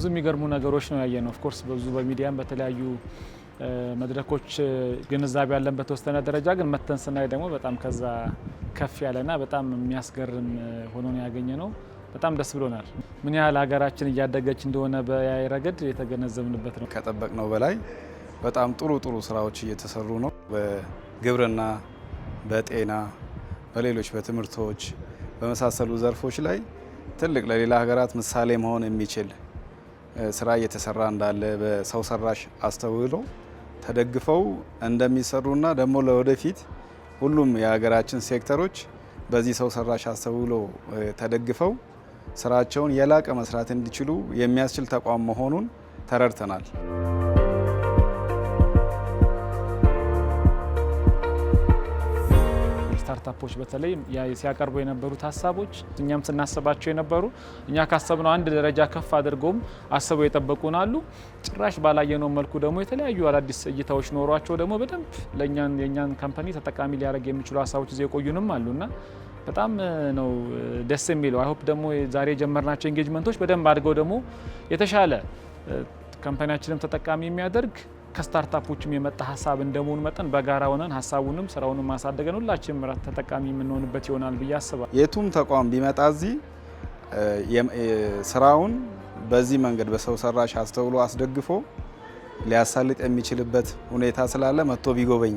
ብዙ የሚገርሙ ነገሮች ነው ያየነው። ኦፍ ኮርስ ብዙ በሚዲያም በተለያዩ መድረኮች ግንዛቤ ያለን በተወሰነ ደረጃ ግን መተን ስናይ ደግሞ በጣም ከዛ ከፍ ያለና በጣም የሚያስገርም ሆኖ ነው ያገኘነው። በጣም ደስ ብሎናል። ምን ያህል ሀገራችን እያደገች እንደሆነ በያይ ረገድ የተገነዘብንበት ነው። ከጠበቅነው በላይ በጣም ጥሩ ስራዎች እየተሰሩ ነው። በግብርና፣ በጤና፣ በሌሎች በትምህርቶች በመሳሰሉ ዘርፎች ላይ ትልቅ ለሌላ ሀገራት ምሳሌ መሆን የሚችል ስራ እየተሰራ እንዳለ በሰው ሰራሽ አስተውሎ ተደግፈው እንደሚሰሩና ደግሞ ለወደፊት ሁሉም የሀገራችን ሴክተሮች በዚህ ሰው ሰራሽ አስተውሎ ተደግፈው ስራቸውን የላቀ መስራት እንዲችሉ የሚያስችል ተቋም መሆኑን ተረድተናል። ስታርታፖች በተለይ ሲያቀርቡ የነበሩት ሀሳቦች እኛም ስናስባቸው የነበሩ እኛ ካሰብነው አንድ ደረጃ ከፍ አድርገውም አስበው የጠበቁን አሉ። ጭራሽ ባላየነው መልኩ ደግሞ የተለያዩ አዳዲስ እይታዎች ኖሯቸው ደግሞ በደንብ የእኛን ካምፓኒ ተጠቃሚ ሊያደርግ የሚችሉ ሀሳቦች ይዘው የቆዩንም አሉና በጣም ነው ደስ የሚለው። አይሆፕ ደግሞ ዛሬ የጀመርናቸው ኤንጌጅመንቶች በደንብ አድርገው ደግሞ የተሻለ ካምፓኒያችንም ተጠቃሚ የሚያደርግ ከስታርታፖችም የመጣ ሀሳብ እንደመሆኑ መጠን በጋራ ሆነን ሀሳቡንም ስራውንም ማሳደገን ሁላችንም ተጠቃሚ የምንሆንበት ይሆናል ብዬ አስባለሁ። የቱም ተቋም ቢመጣ እዚህ ስራውን በዚህ መንገድ በሰው ሰራሽ አስተውሎ አስደግፎ ሊያሳልጥ የሚችልበት ሁኔታ ስላለ መጥቶ ቢጎበኝ